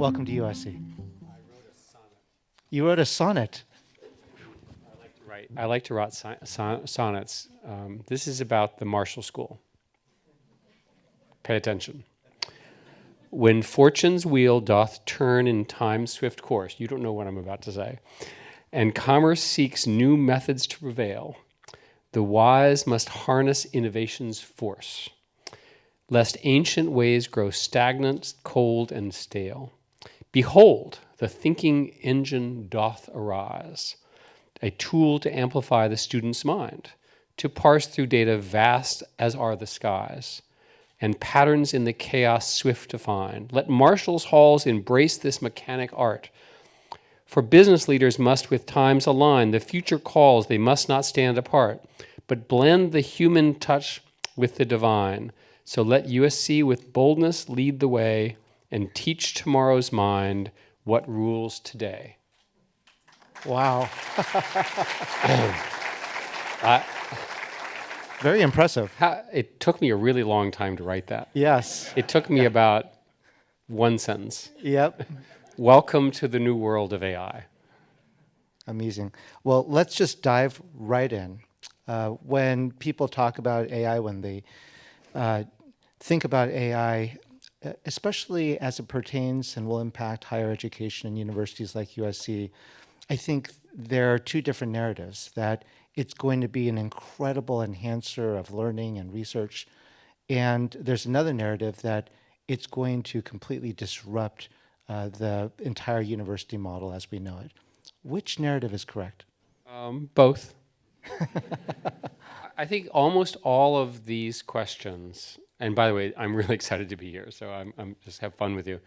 Welcome to USC. I wrote a sonnet. You wrote a sonnet. I like to write sonnets. This is about the Marshall School. Pay attention. When fortune's wheel doth turn in time's swift course, you don't know what I'm about to say, and commerce seeks new methods to prevail, the wise must harness innovation's force, lest ancient ways grow stagnant, cold, and stale. Behold, the thinking engine doth arise, a tool to amplify the student's mind, to parse through data vast as are the skies, and patterns in the chaos swift to find. Let Marshall's halls embrace this mechanic art. For business leaders must with times align. The future calls, they must not stand apart, but blend the human touch with the divine. So let USC with boldness lead the way and teach tomorrow's mind what rules today. Wow. I, Very impressive. It took me a really long time to write that. Yes. It took me about one sentence. Yep. Welcome to the new world of AI. Amazing. Well, let's just dive right in. When people talk about AI, when they think about AI, especially as it pertains and will impact higher education and universities like USC, I think there are two different narratives, that it's going to be an incredible enhancer of learning and research. And there's another narrative that it's going to completely disrupt the entire university model as we know it. Which narrative is correct? Both. I think almost all of these questions, and by the way, I'm really excited to be here, so I'm just have fun with you.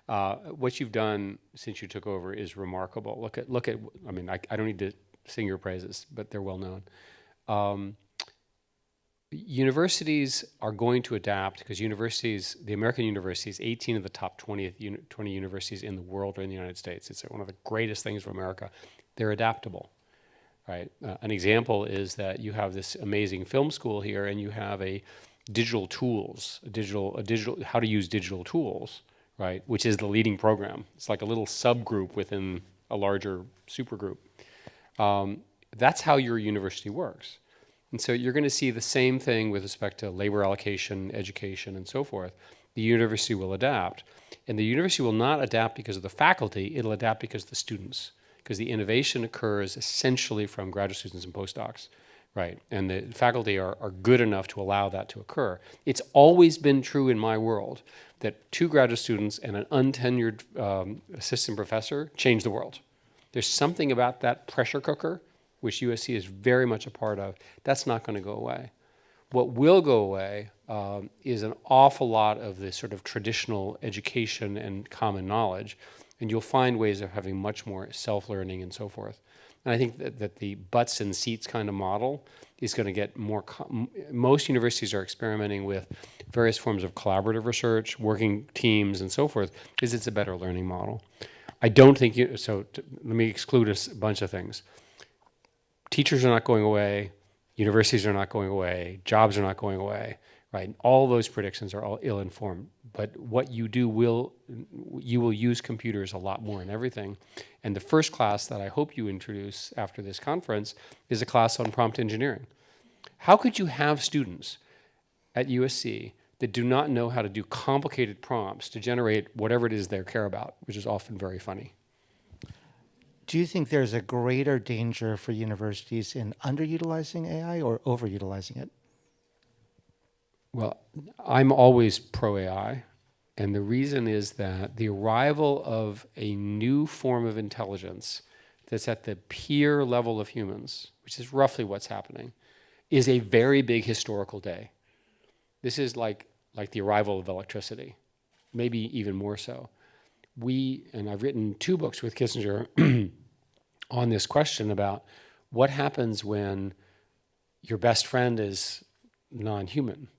What you've done since you took over is remarkable. Look at. I mean, I don't need to sing your praises, but they're well known. Universities are going to adapt because universities, the American universities, 18 of the top 20 universities in the world are in the United States. It's one of the greatest things for America. They're adaptable, right? An example is that you have this amazing film school here, and you have a digital tools, how to use digital tools, right? Which is the leading program. It's like a little subgroup within a larger supergroup. That's how your university works. And so you're going to see the same thing with respect to labor allocation, education, and so forth. The university will adapt. And the university will not adapt because of the faculty, it'll adapt because of the students. Because the innovation occurs essentially from graduate students and postdocs, right? And the faculty are good enough to allow that to occur. It's always been true in my world that 2 graduate students and an untenured assistant professor change the world. There's something about that pressure cooker, which USC is very much a part of, that's not going to go away. What will go away is an awful lot of the sort of traditional education and common knowledge, and you'll find ways of having much more self-learning and so forth. And I think that the butts and seats kind of model is going to get more, most universities are experimenting with various forms of collaborative research, working teams and so forth, because it's a better learning model. I don't think let me exclude a bunch of things. Teachers are not going away, universities are not going away, jobs are not going away, right? All those predictions are all ill-informed. But what you do you will use computers a lot more in everything. And the first class that I hope you introduce after this conference is a class on prompt engineering. How could you have students at USC that do not know how to do complicated prompts to generate whatever it is they care about, which is often very funny? Do you think there's a greater danger for universities in underutilizing AI or overutilizing it? Well, I'm always pro-AI, and the reason is that the arrival of a new form of intelligence that's at the peer level of humans, which is roughly what's happening, is a very big historical day. This is like the arrival of electricity, maybe even more so. And I've written 2 books with Kissinger on this question about what happens when your best friend is non-human.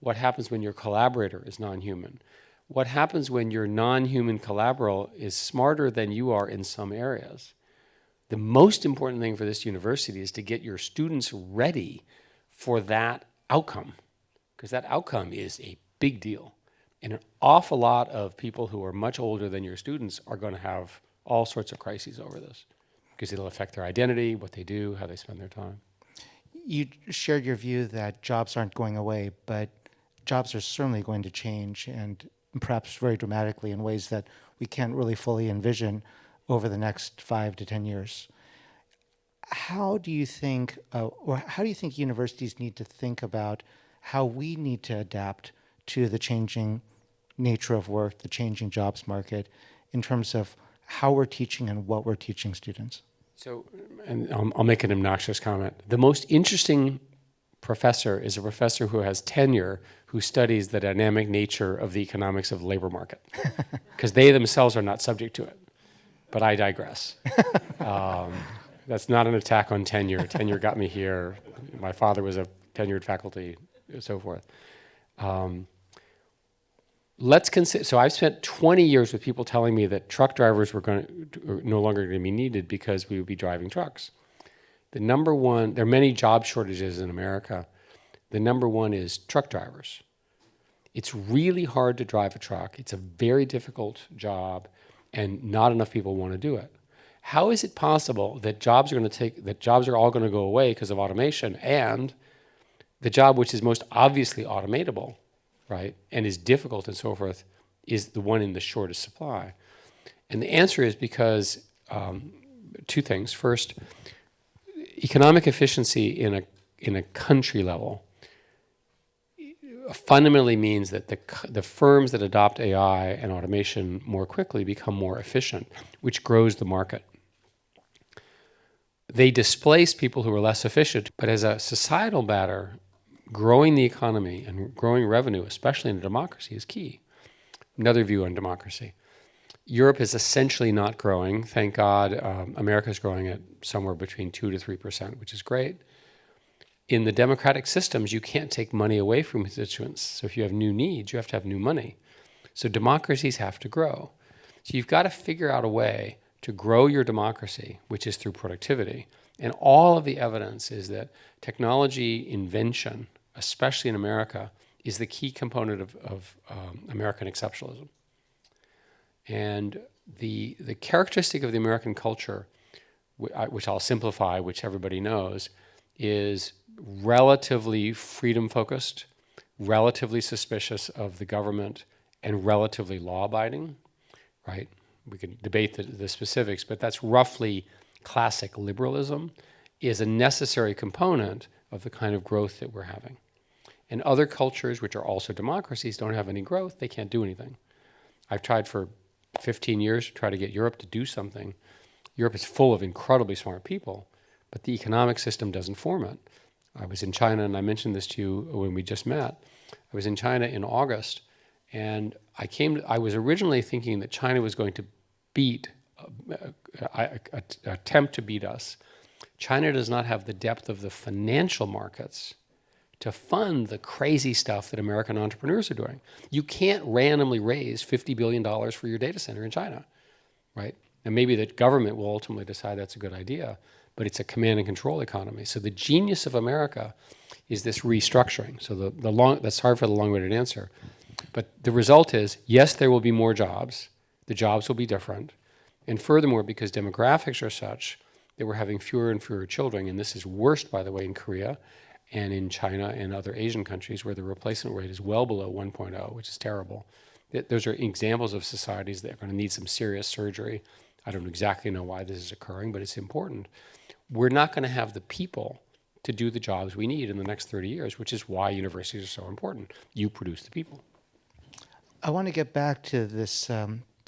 What happens when your collaborator is non-human? What happens when your non-human collaborator is smarter than you are in some areas? The most important thing for this university is to get your students ready for that outcome, because that outcome is a big deal. And an awful lot of people who are much older than your students are going to have all sorts of crises over this because it'll affect their identity, what they do, how they spend their time. You shared your view that jobs aren't going away, but jobs are certainly going to change, and perhaps very dramatically in ways that we can't really fully envision over the next 5 to 10 years. How do you think, or how do you think universities need to think about how we need to adapt to the changing nature of work, the changing jobs market, in terms of how we're teaching and what we're teaching students? So, and I'll make an obnoxious comment. The most interesting professor is a professor who has tenure who studies the dynamic nature of the economics of the labor market, because they themselves are not subject to it. But I digress. That's not an attack on tenure. Tenure got me here. My father was a tenured faculty, and so forth. Let's consider. So I've spent 20 years with people telling me that truck drivers were no longer going to be needed because we would be driving trucks. The number one, there are many job shortages in America. The number one is truck drivers. It's really hard to drive a truck. It's a very difficult job, and not enough people want to do it. How is it possible that jobs are all going to go away because of automation, and the job which is most obviously automatable, right, and is difficult and so forth, is the one in the shortest supply? And the answer is because two things. First, economic efficiency in a country level fundamentally means that the firms that adopt AI and automation more quickly become more efficient, which grows the market. They displace people who are less efficient, but as a societal matter, growing the economy and growing revenue, especially in a democracy, is key. Another view on democracy. Europe is essentially not growing. Thank God, America is growing at somewhere between 2 to 3%, which is great. In the democratic systems, you can't take money away from constituents. So if you have new needs, you have to have new money. So democracies have to grow. So you've got to figure out a way to grow your democracy, which is through productivity. And all of the evidence is that technology invention, especially in America, is the key component of American exceptionalism. And the characteristic of the American culture, which I'll simplify, which everybody knows, is relatively freedom-focused, relatively suspicious of the government, and relatively law-abiding, right? We can debate the specifics, but that's roughly classic liberalism, is a necessary component of the kind of growth that we're having. And other cultures, which are also democracies, don't have any growth. They can't do anything. I've tried for 15 years to try to get Europe to do something. Europe is full of incredibly smart people, but the economic system doesn't form it. I was in China, and I mentioned this to you when we just met. I was in China in August, and I was originally thinking that China was going to attempt to beat us. China does not have the depth of the financial markets to fund the crazy stuff that American entrepreneurs are doing. You can't randomly raise $50 billion for your data center in China, right? And maybe the government will ultimately decide that's a good idea, but it's a command and control economy. So the genius of America is this restructuring. So that's hard for the long-winded answer. But the result is, yes, there will be more jobs. The jobs will be different. And furthermore, because demographics are such that we're having fewer and fewer children, and this is worst, by the way, in Korea and in China and other Asian countries where the replacement rate is well below 1.0, which is terrible. Those are examples of societies that are going to need some serious surgery. I don't exactly know why this is occurring, but it's important. We're not going to have the people to do the jobs we need in the next 30 years, which is why universities are so important. You produce the people. I want to get back to this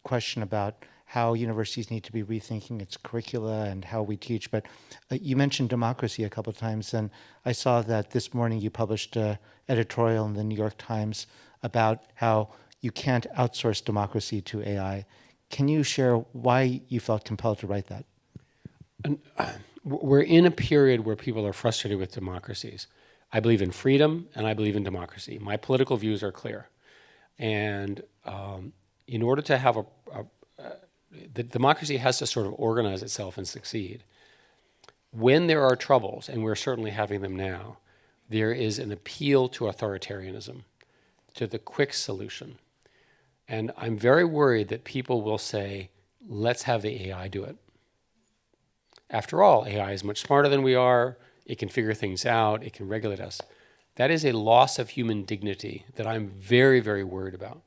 question about how universities need to be rethinking its curricula and how we teach. But you mentioned democracy a couple of times, and I saw that this morning you published an editorial in the New York Times about how you can't outsource democracy to AI. Can you share why you felt compelled to write that? We're in a period where people are frustrated with democracies. I believe in freedom, and I believe in democracy. My political views are clear. And in order to have the democracy has to sort of organize itself and succeed. When there are troubles, and we're certainly having them now, there is an appeal to authoritarianism, to the quick solution. And I'm very worried that people will say, let's have the AI do it. After all, AI is much smarter than we are. It can figure things out. It can regulate us. That is a loss of human dignity that I'm very, very worried about.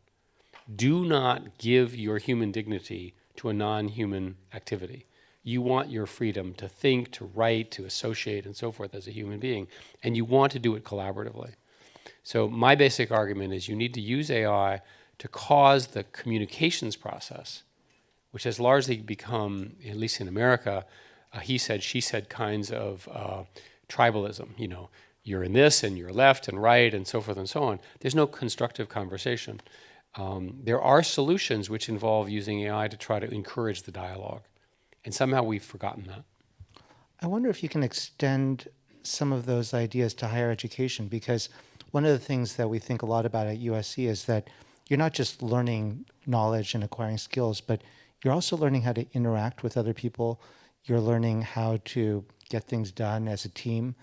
Do not give your human dignity to a non-human activity. You want your freedom to think, to write, to associate, and so forth as a human being, and you want to do it collaboratively. So my basic argument is you need to use AI to cause the communications process, which has largely become, at least in America, he said, she said kinds of tribalism. You know, you're in this and you're left and right and so forth and so on. There's no constructive conversation. There are solutions which involve using AI to try to encourage the dialogue. And somehow we've forgotten that. I wonder if you can extend some of those ideas to higher education, because one of the things that we think a lot about at USC is that you're not just learning knowledge and acquiring skills, but you're also learning how to interact with other people. You're learning how to get things done as a team.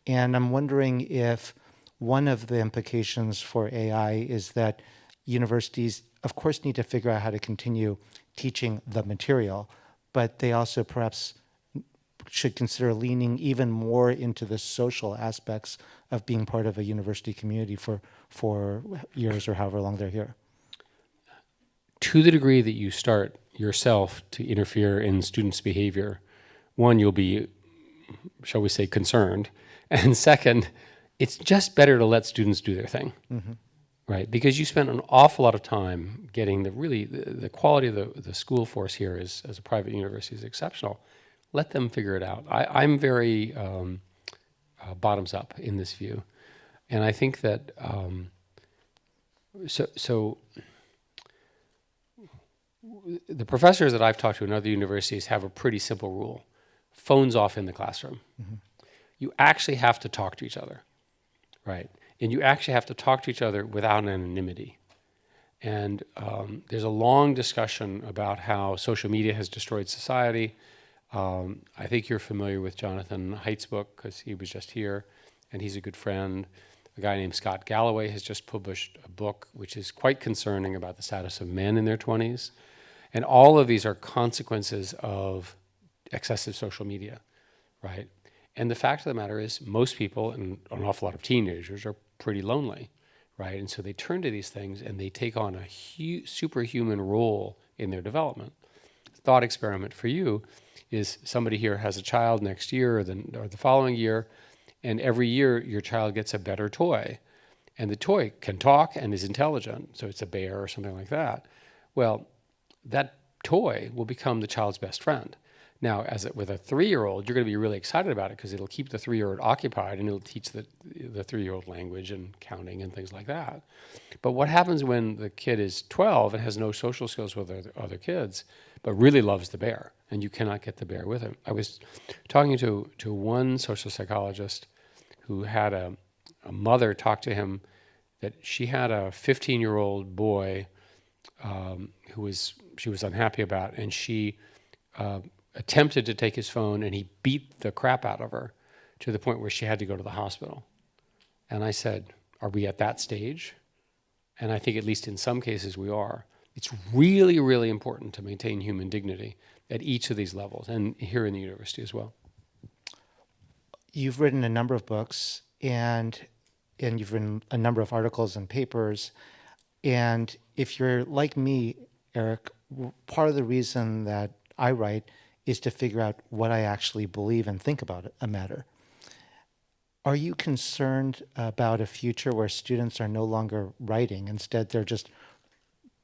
And I'm wondering if one of the implications for AI is that universities, of course, need to figure out how to continue teaching the material, but they also perhaps should consider leaning even more into the social aspects of being part of a university community for 4 years or however long they're here. To the degree that you start yourself to interfere in students' behavior, one, you'll be, shall we say, concerned. And second, it's just better to let students do their thing, right? Because you spend an awful lot of time getting the quality of the school force here as a private university is exceptional. Let them figure it out. I'm very bottoms up in this view. And I think that, so the professors that I've talked to in other universities have a pretty simple rule. Phones off in the classroom. You actually have to talk to each other, right? And you actually have to talk to each other without anonymity. And there's a long discussion about how social media has destroyed society. I think you're familiar with Jonathan Haidt's book because he was just here and he's a good friend. A guy named Scott Galloway has just published a book which is quite concerning about the status of men in their 20s. And all of these are consequences of excessive social media, right? And the fact of the matter is most people, and an awful lot of teenagers, are pretty lonely, right? And so they turn to these things and they take on a superhuman role in their development. Thought experiment for you is somebody here has a child next year or the following year, and every year your child gets a better toy. And the toy can talk and is intelligent, so it's a bear or something like that. Well, that toy will become the child's best friend. Now, with a 3-year-old, you're going to be really excited about it because it'll keep the 3-year-old occupied and it'll teach the 3-year-old language and counting and things like that. But what happens when the kid is 12 and has no social skills with other kids, but really loves the bear, and you cannot get the bear with him? I was talking to one social psychologist who had a mother talk to him that she had a 15-year-old boy who she was unhappy about, and she attempted to take his phone, and he beat the crap out of her to the point where she had to go to the hospital. And I said, are we at that stage? And I think at least in some cases we are. It's really, really important to maintain human dignity at each of these levels, and here in the university as well. You've written a number of books, and you've written a number of articles and papers. And if you're like me, Eric, part of the reason that I write is to figure out what I actually believe and think about a matter. Are you concerned about a future where students are no longer writing? Instead, they're just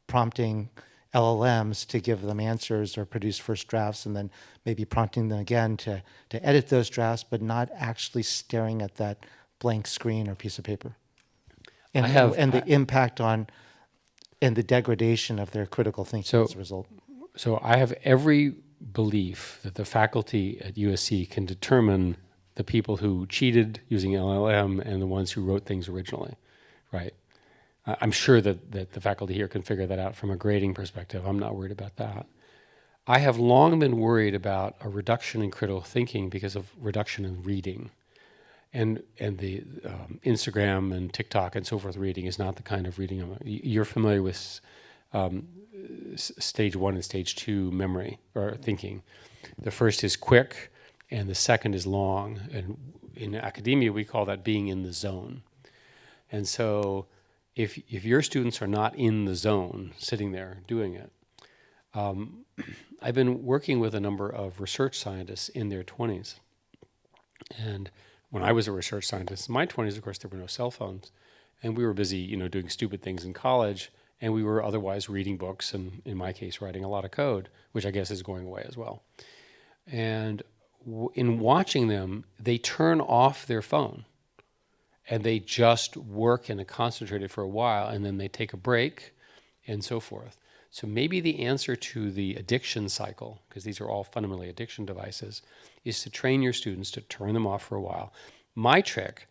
prompting LLMs to give them answers or produce first drafts, and then maybe prompting them again to edit those drafts, but not actually staring at that blank screen or piece of paper? And the impact on and the degradation of their critical thinking as a result. So I have every belief that the faculty at USC can determine the people who cheated using LLM and the ones who wrote things originally, right? I'm sure that the faculty here can figure that out from a grading perspective. I'm not worried about that. I have long been worried about a reduction in critical thinking because of reduction in reading. And the Instagram and TikTok and so forth reading is not the kind of reading you're familiar with stage 1 and stage 2 memory or thinking. The first is quick, and the second is long. And in academia, we call that being in the zone. And so if your students are not in the zone, sitting there doing it, I've been working with a number of research scientists in their 20s. And when I was a research scientist in my 20s, of course, there were no cell phones. And we were busy, doing stupid things in college. And we were otherwise reading books and, in my case, writing a lot of code, which I guess is going away as well. And in watching them, they turn off their phone and they just work and concentrate it for a while, and then they take a break and so forth. So maybe the answer to the addiction cycle, because these are all fundamentally addiction devices, is to train your students to turn them off for a while. My trick,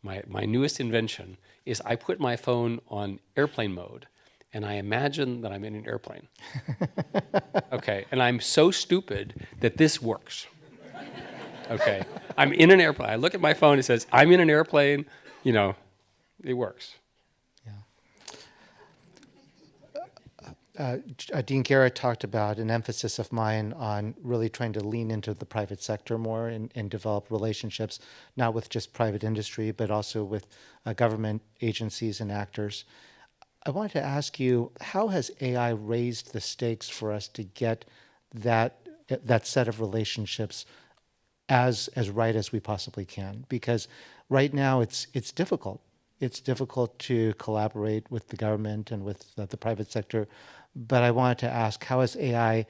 my newest invention, is I put my phone on airplane mode, and I imagine that I'm in an airplane. Okay, and I'm so stupid that this works. Okay, I'm in an airplane. I look at my phone, it says, I'm in an airplane, it works. Dean Garrett talked about an emphasis of mine on really trying to lean into the private sector more and develop relationships, not with just private industry, but also with government agencies and actors. I wanted to ask you, how has AI raised the stakes for us to get that set of relationships as right as we possibly can? Because right now it's difficult. It's difficult to collaborate with the government and with the private sector. But I wanted to ask, how has AI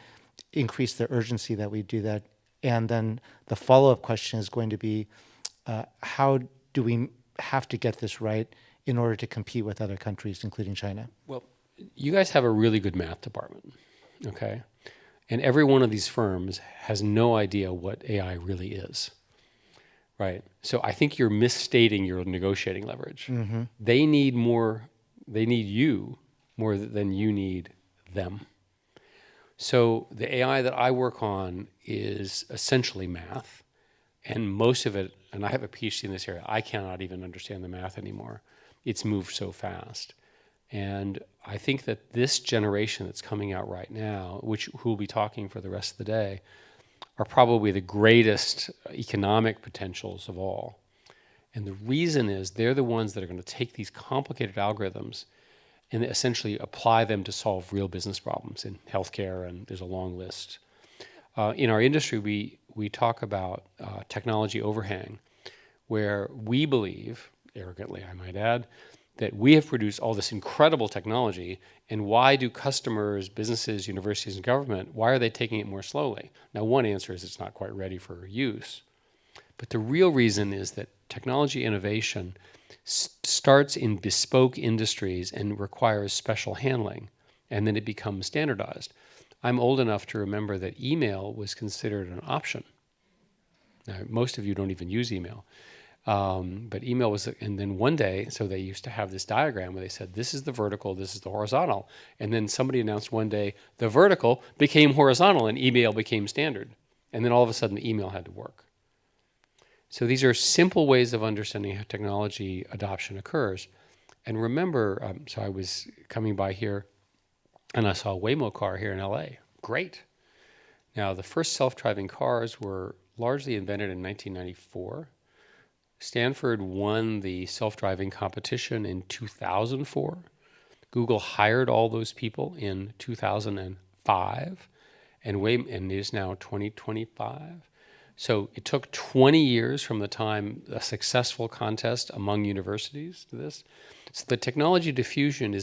increased the urgency that we do that? And then the follow-up question is going to be, how do we have to get this right in order to compete with other countries, including China? Well, you guys have a really good math department, okay? And every one of these firms has no idea what AI really is, right? So I think you're misstating your negotiating leverage. Mm-hmm. They need you more than you need them. So the AI that I work on is essentially math, and most of it, and I have a PhD in this area, I cannot even understand the math anymore. It's moved so fast. And I think that this generation that's coming out right now, who will be talking for the rest of the day, are probably the greatest economic potentials of all. And the reason is they're the ones that are going to take these complicated algorithms and essentially apply them to solve real business problems in healthcare, and there's a long list. In our industry, we talk about technology overhang, where we believe, arrogantly I might add, that we have produced all this incredible technology, and why do customers, businesses, universities, and government, why are they taking it more slowly? Now, one answer is it's not quite ready for use. But the real reason is that technology innovation starts in bespoke industries and requires special handling, and then it becomes standardized. I'm old enough to remember that email was considered an option. Now, most of you don't even use email. But email was, and then one day, so they used to have this diagram where they said, this is the vertical, this is the horizontal. And then somebody announced one day, the vertical became horizontal and email became standard. And then all of a sudden, the email had to work. So these are simple ways of understanding how technology adoption occurs. And remember, so I was coming by here and I saw a Waymo car here in LA. Great. Now, the first self-driving cars were largely invented in 1994. Stanford won the self-driving competition in 2004. Google hired all those people in 2005, and it is now 2025. So it took 20 years from the time a successful contest among universities to this. So the technology diffusion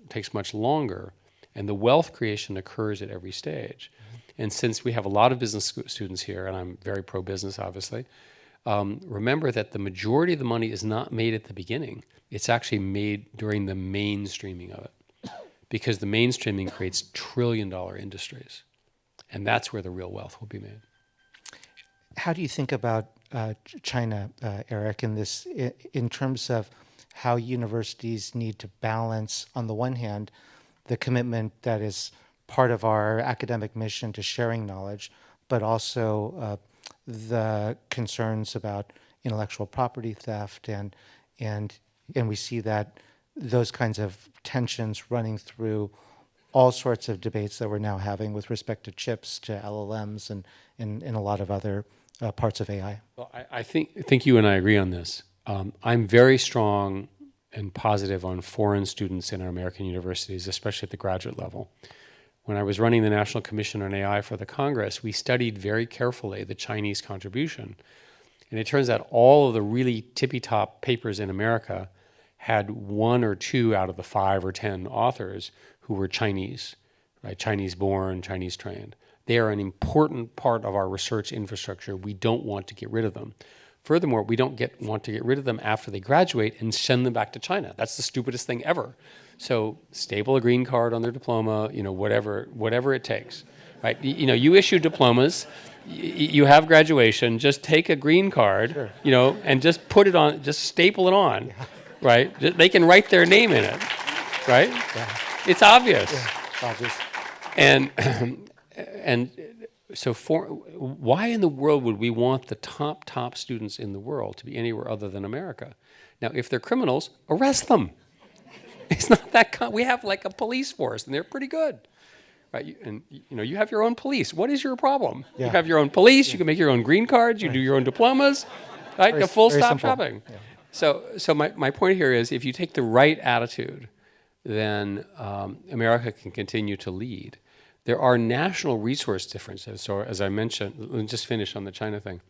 takes much longer, and the wealth creation occurs at every stage. And since we have a lot of business students here, and I'm very pro-business, obviously, remember that the majority of the money is not made at the beginning. It's actually made during the mainstreaming of it, because the mainstreaming creates trillion-dollar industries, and that's where the real wealth will be made. How do you think about China, Eric, in terms of how universities need to balance, on the one hand, the commitment that is part of our academic mission to sharing knowledge, but also the concerns about intellectual property theft, and we see that those kinds of tensions running through all sorts of debates that we're now having with respect to chips, to LLMs, and a lot of other parts of AI. Well, I think you and I agree on this. I'm very strong and positive on foreign students in our American universities, especially at the graduate level. When I was running the National Commission on AI for the Congress, we studied very carefully the Chinese contribution. And it turns out all of the really tippy-top papers in America had 1 or 2 out of the 5 or 10 authors who were Chinese, right? Chinese-born, Chinese-trained. They are an important part of our research infrastructure. We don't want to get rid of them. Furthermore, we don't want to get rid of them after they graduate and send them back to China. That's the stupidest thing ever. So staple a green card on their diploma, whatever it takes, right? You issue diplomas, you have graduation, just take a green card, Sure. And just put it on, just staple it on, right? They can write their name in it, right? Yeah. It's obvious. Yeah, obvious. And so why in the world would we want the top students in the world to be anywhere other than America? Now, if they're criminals, arrest them. It's not that we have like a police force, and they're pretty good, right? You have your own police. What is your problem? Yeah. You have your own police. You can make your own green cards. You do your own diplomas, right? Very- The full very stop simple. shopping. Yeah. So my point here is, if you take the right attitude, then America can continue to lead. There are national resource differences. So as I mentioned, let me just finish on the China thing.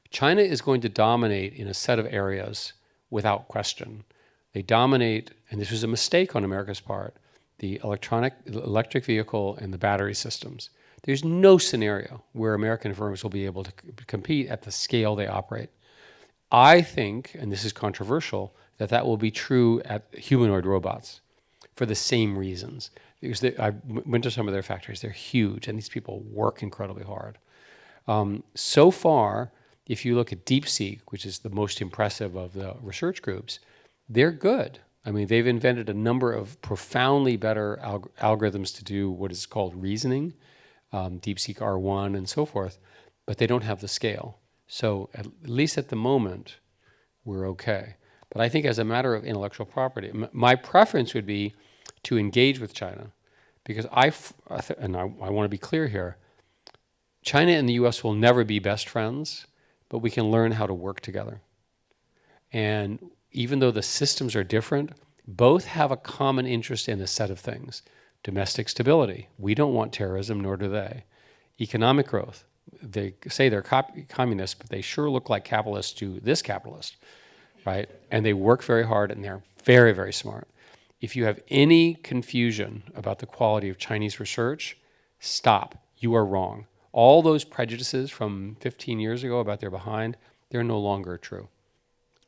China is going to dominate in a set of areas without question. They dominate, and this was a mistake on America's part, the electric vehicle and the battery systems. There's no scenario where American firms will be able to compete at the scale they operate. I think, and this is controversial, that will be true at humanoid robots for the same reasons. Because I went to some of their factories. They're huge, and these people work incredibly hard. So far, if you look at DeepSeek, which is the most impressive of the research groups, they're good. I mean, they've invented a number of profoundly better algorithms to do what is called reasoning, DeepSeek R1 and so forth, but they don't have the scale. So at least at the moment, we're okay. But I think as a matter of intellectual property, my preference would be to engage with China, because I want to be clear here, China and the US will never be best friends, but we can learn how to work together. And even though the systems are different, both have a common interest in a set of things. Domestic stability. We don't want terrorism, nor do they. Economic growth. They say they're communists, but they sure look like capitalists to this capitalist, right? And they work very hard, and they're very, very smart. If you have any confusion about the quality of Chinese research, stop. You are wrong. All those prejudices from 15 years ago about they're behind, they're no longer true.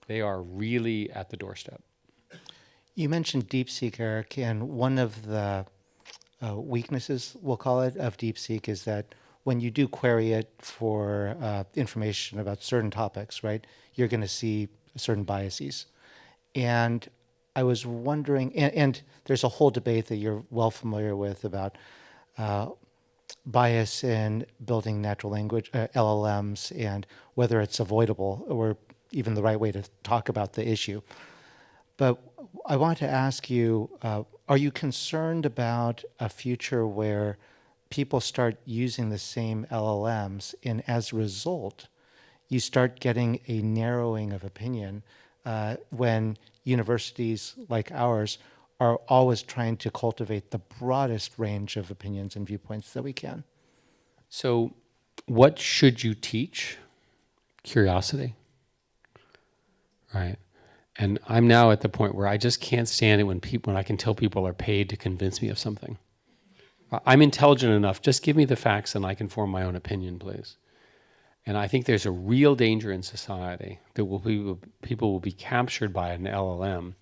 They are really at the doorstep. You mentioned DeepSeek, Eric, and one of the weaknesses, we'll call it, of DeepSeek is that when you do query it for information about certain topics, right, you're going to see certain biases. And I was wondering, and there's a whole debate that you're well familiar with about bias in building natural language, LLMs, and whether it's avoidable or even the right way to talk about the issue. But I want to ask you, are you concerned about a future where people start using the same LLMs, and as a result, you start getting a narrowing of opinion when universities like ours are always trying to cultivate the broadest range of opinions and viewpoints that we can? So what should you teach? Curiosity, right? And I'm now at the point where I just can't stand it when I can tell people are paid to convince me of something. I'm intelligent enough, just give me the facts and I can form my own opinion, please. And I think there's a real danger in society that people will be captured by an LLM.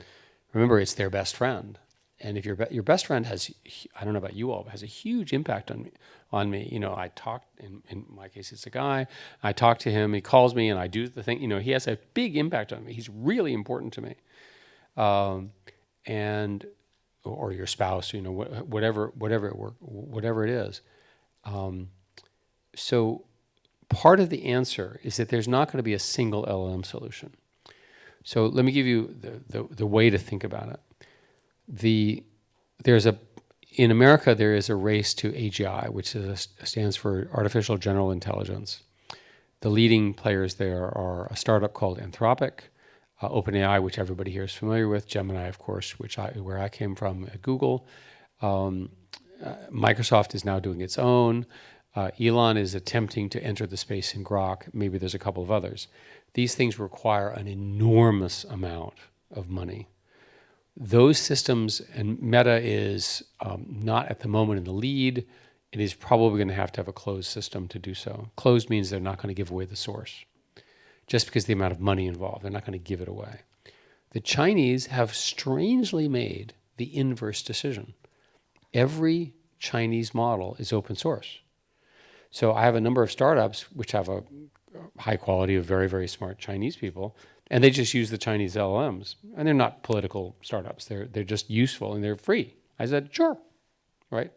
Remember, it's their best friend. And if your best friend has, I don't know about you all, but has a huge impact on me. You know, I talk, in my case, it's a guy. I talk to him, he calls me, and I do the thing. You know, he has a big impact on me. He's really important to me. Or your spouse, you know, whatever it is. So part of the answer is that there's not going to be a single LLM solution. So let me give you the way to think about it. in America, there is a race to AGI, which stands for Artificial General Intelligence. The leading players there are a startup called Anthropic, OpenAI, which everybody here is familiar with, Gemini, of course, where I came from at Google. Microsoft is now doing its own. Elon is attempting to enter the space in Grok. Maybe there's a couple of others. These things require an enormous amount of money. Those systems, and Meta is not at the moment in the lead. It is probably going to have a closed system to do so. Closed means they're not going to give away the source. Just because of the amount of money involved, they're not going to give it away. The Chinese have strangely made the inverse decision. Every Chinese model is open source. So I have a number of startups which have a high quality of very, very smart Chinese people, and they just use the Chinese LLMs. And they're not political startups. They're just useful and they're free. I said, sure, right?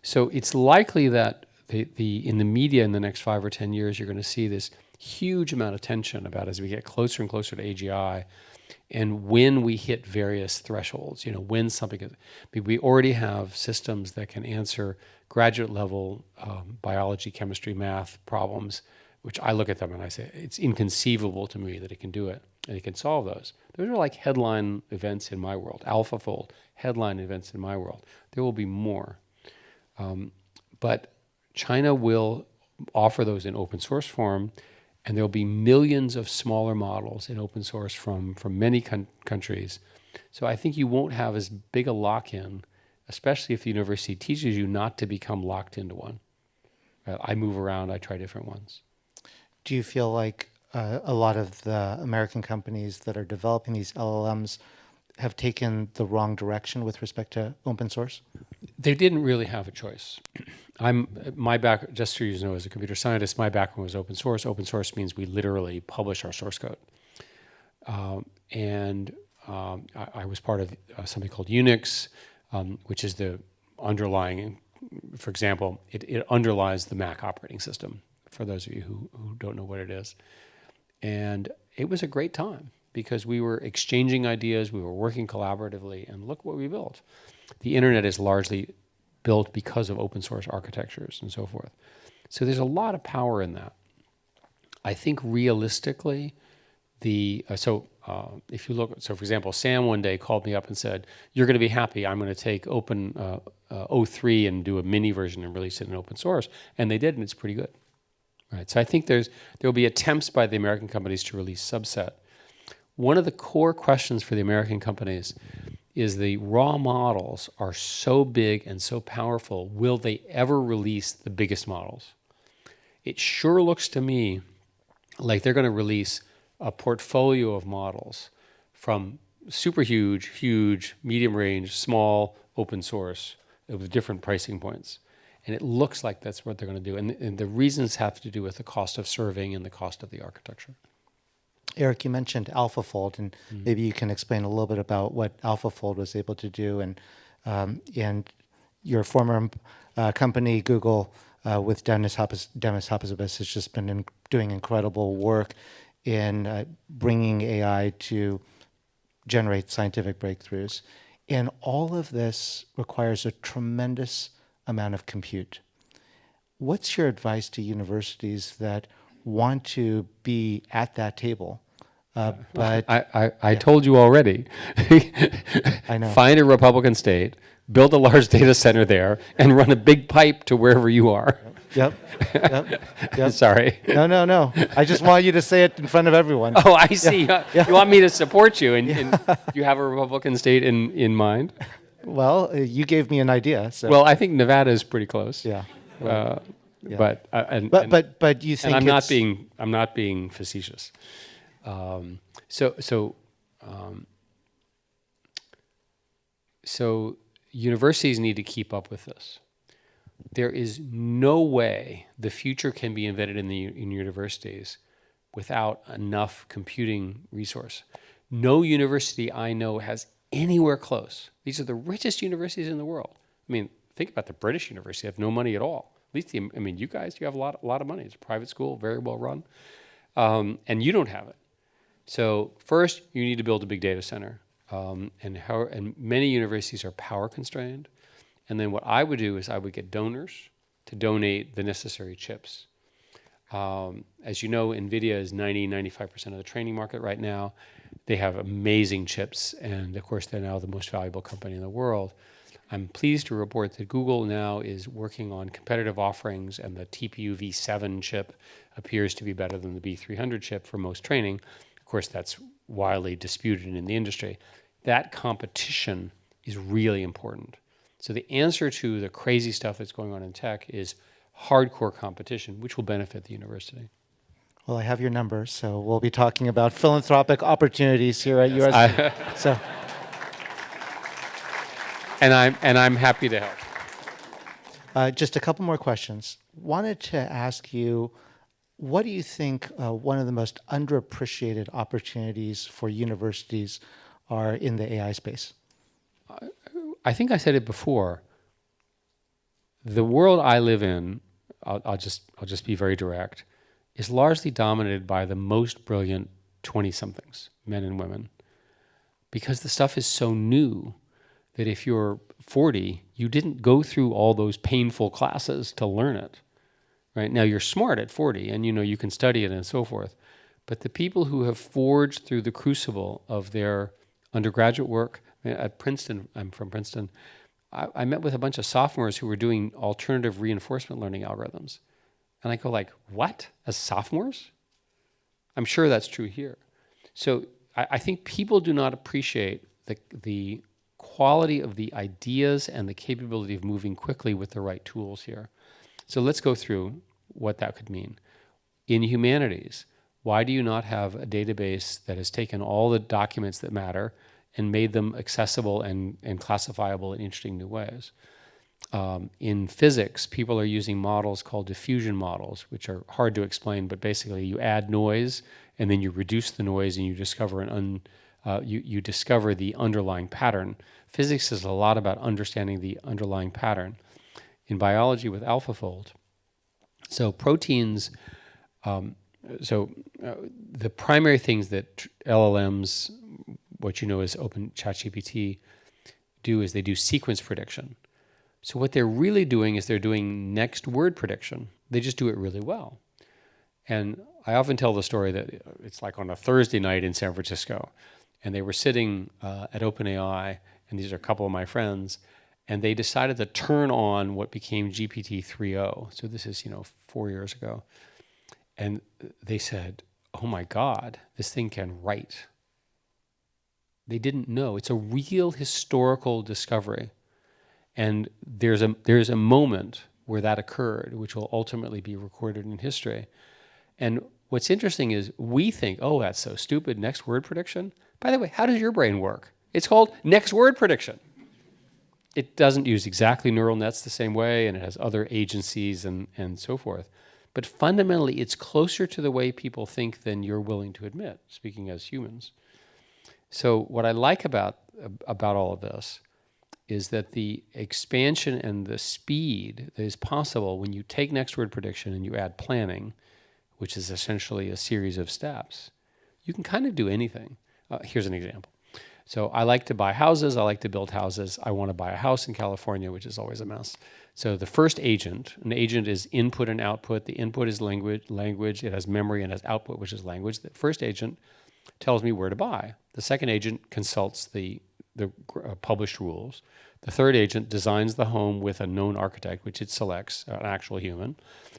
So it's likely that in the media in the next 5 or 10 years, you're going to see this huge amount of tension about as we get closer and closer to AGI, and when we hit various thresholds, when something, we already have systems that can answer graduate level biology, chemistry, math problems, which I look at them and I say, it's inconceivable to me that it can do it and it can solve those. Those are like headline events in my world, AlphaFold, headline events in my world. There will be more. But China will offer those in open source form, and there'll be millions of smaller models in open source from many countries. So I think you won't have as big a lock-in, especially if the university teaches you not to become locked into one. I move around, I try different ones. Do you feel like a lot of the American companies that are developing these LLMs have taken the wrong direction with respect to open source? They didn't really have a choice. Just so you know, as a computer scientist, my background was open source. Open source means we literally publish our source code. I was part of something called Unix, which is the underlying, for example, it underlies the Mac operating system, for those of you who don't know what it is. And it was a great time because we were exchanging ideas, we were working collaboratively, and look what we built. The internet is largely built because of open source architectures and so forth. So there's a lot of power in that. I think realistically, if you look, so for example, Sam one day called me up and said, you're going to be happy, I'm going to take Open O3 and do a mini version and release it in open source. And they did, and it's pretty good. Right. So I think there will be attempts by the American companies to release subset. One of the core questions for the American companies is the raw models are so big and so powerful, will they ever release the biggest models? It sure looks to me like they're going to release a portfolio of models from super huge, medium range, small, open source with different pricing points. And it looks like that's what they're going to do. And the reasons have to do with the cost of serving and the cost of the architecture. Eric, you mentioned AlphaFold, and maybe you can explain a little bit about what AlphaFold was able to do, and your former company, Google, with Demis Hassabis, has just been doing incredible work in bringing AI to generate scientific breakthroughs. And all of this requires a tremendous amount of compute. What's your advice to universities that want to be at that table? But I told you already. I know. Find a Republican state, build a large data center there, and run a big pipe to wherever you are. Yep. Sorry. No. I just want you to say it in front of everyone. Oh, I see. Yeah. You want me to support you, and you have a Republican state in mind? Well, you gave me an idea. So. Well, I think Nevada is pretty close. Yeah. Yeah. But you think and I'm not being facetious. So universities need to keep up with this. There is no way the future can be invented in universities without enough computing resource. No university I know has anywhere close. These are the richest universities in the world. I mean, think about the British university. They have no money at all. At least, you guys, you have a lot of money. It's a private school, very well run, and you don't have it. So first, you need to build a big data center. And many universities are power constrained. And then what I would do is I would get donors to donate the necessary chips. As you know, NVIDIA is 95% of the training market right now. They have amazing chips, and of course, they're now the most valuable company in the world. I'm pleased to report that Google now is working on competitive offerings, and the TPU V7 chip appears to be better than the B300 chip for most training. Of course, that's widely disputed in the industry. That competition is really important. So the answer to the crazy stuff that's going on in tech is hardcore competition, which will benefit the university. Well, I have your number, so we'll be talking about philanthropic opportunities here at USC. So, and I'm happy to help. just a couple more questions. Wanted to ask you, what do you think one of the most underappreciated opportunities for universities are in the AI space? I think I said it before. The world I live in, I'll just be very direct, is largely dominated by the most brilliant 20-somethings, men and women, because the stuff is so new that if you're 40, you didn't go through all those painful classes to learn it. Right? Now you're smart at 40, and you can study it and so forth. But the people who have forged through the crucible of their undergraduate work at Princeton, I'm from Princeton, I met with a bunch of sophomores who were doing alternative reinforcement learning algorithms. And I go like, what? As sophomores? I'm sure that's true here. So I think people do not appreciate the quality of the ideas and the capability of moving quickly with the right tools here. So let's go through what that could mean. In humanities, why do you not have a database that has taken all the documents that matter and made them accessible and classifiable in interesting new ways? In physics, people are using models called diffusion models, which are hard to explain, but basically you add noise and then you reduce the noise and you discover you discover the underlying pattern. Physics is a lot about understanding the underlying pattern. In biology with AlphaFold, so proteins, the primary things that LLMs, what you know as Open ChatGPT, do is they do sequence prediction. So what they're really doing is they're doing next word prediction. They just do it really well. And I often tell the story that it's like on a Thursday night in San Francisco, and they were sitting at OpenAI, and these are a couple of my friends, and they decided to turn on what became GPT 3.0. So this is 4 years ago. And they said, oh my God, this thing can write. They didn't know. It's a real historical discovery. And there's a moment where that occurred, which will ultimately be recorded in history. And what's interesting is we think, oh, that's so stupid, next word prediction. By the way, how does your brain work? It's called next word prediction. It doesn't use exactly neural nets the same way, and it has other agencies and so forth. But fundamentally, it's closer to the way people think than you're willing to admit, speaking as humans. So what I like about all of this is that the expansion and the speed that is possible when you take next word prediction and you add planning, which is essentially a series of steps, you can kind of do anything. Here's an example. So I like to buy houses. I like to build houses. I want to buy a house in California, which is always a mess. So the first agent, an agent is input and output. The input is language. It has memory and has output, which is language. The first agent tells me where to buy. The second agent consults the published rules. The third agent designs the home with a known architect, which it selects, an actual human.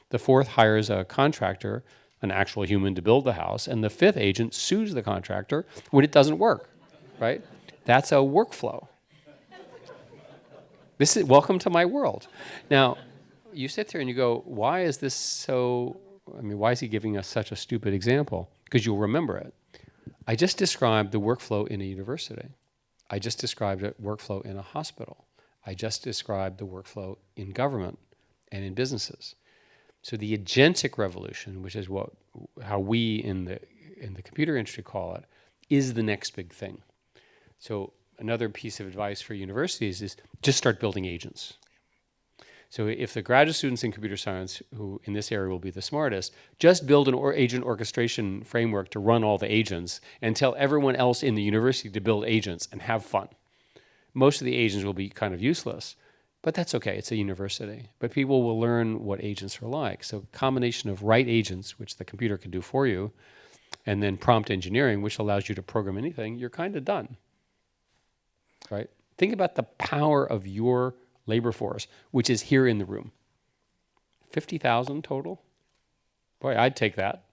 The fourth hires a contractor, an actual human, to build the house. And the fifth agent sues the contractor when it doesn't work. Right? That's a workflow. This is welcome to my world. Now, you sit there and you go, why is this so, why is he giving us such a stupid example? Because you'll remember it. I just described the workflow in a university. I just described a workflow in a hospital. I just described the workflow in government and in businesses. So the agentic revolution, which is how we in the computer industry call it, is the next big thing. So another piece of advice for universities is just start building agents. So if the graduate students in computer science, who in this area will be the smartest, just build an agent orchestration framework to run all the agents and tell everyone else in the university to build agents and have fun. Most of the agents will be kind of useless, but that's okay. It's a university. But people will learn what agents are like. So a combination of right agents, which the computer can do for you, and then prompt engineering, which allows you to program anything, you're kind of done, right? Think about the power of your labor force, which is here in the room. 50,000 total? Boy, I'd take that.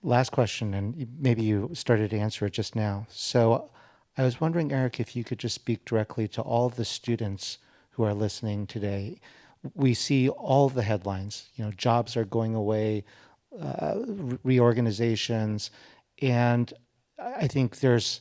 Last question, and maybe you started to answer it just now. So I was wondering, Eric, if you could just speak directly to all of the students who are listening today. We see all the headlines, jobs are going away, reorganizations, and I think there's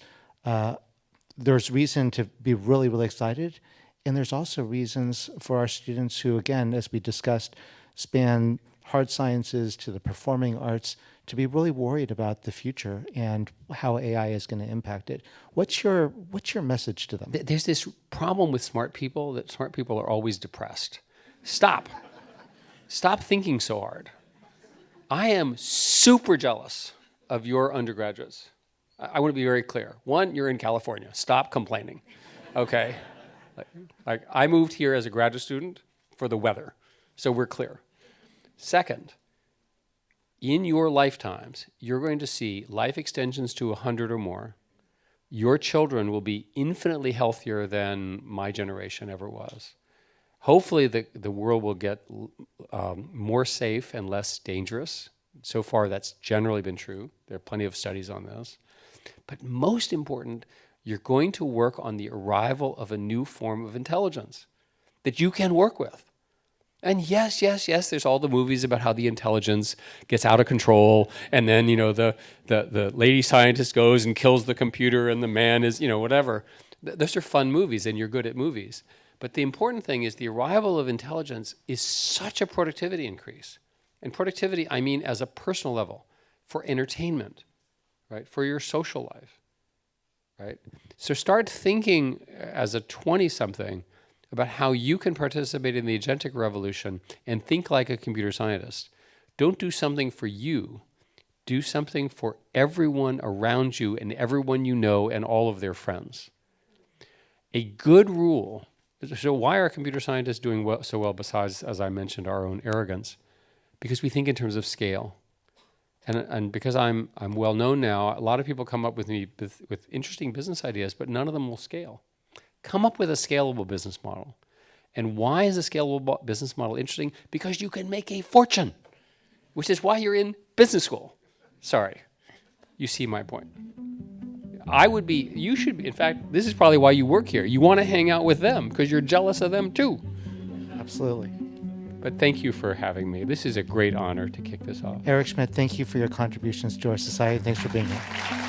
reason to be really, really excited. And there's also reasons for our students who, again, as we discussed, span hard sciences to the performing arts, to be really worried about the future and how AI is going to impact it. What's your message to them? There's this problem with smart people, that smart people are always depressed. Stop. Stop thinking so hard. I am super jealous of your undergraduates. I want to be very clear. One, you're in California. Stop complaining, okay? Like I moved here as a graduate student for the weather, so we're clear. Second, in your lifetimes, you're going to see life extensions to 100 or more. Your children will be infinitely healthier than my generation ever was. Hopefully the world will get more safe and less dangerous. So far, that's generally been true. There are plenty of studies on this. But most important, you're going to work on the arrival of a new form of intelligence that you can work with. And yes, there's all the movies about how the intelligence gets out of control, and then, the lady scientist goes and kills the computer, and the man is, whatever. Those are fun movies, and you're good at movies. But the important thing is the arrival of intelligence is such a productivity increase. And productivity, I mean as a personal level, for entertainment, right? For your social life, right? So start thinking as a 20-something about how you can participate in the agentic revolution and think like a computer scientist. Don't do something for you. Do something for everyone around you and everyone you know and all of their friends. A good rule. So why are computer scientists doing so well besides, as I mentioned, our own arrogance? Because we think in terms of scale. And because I'm well known now, a lot of people come up with me with interesting business ideas, but none of them will scale. Come up with a scalable business model. And why is a scalable business model interesting? Because you can make a fortune, which is why you're in business school. Sorry, you see my point. You should be, in fact, this is probably why you work here. You want to hang out with them because you're jealous of them too. Absolutely. But thank you for having me. This is a great honor to kick this off. Eric Schmidt, thank you for your contributions to our society. Thanks for being here.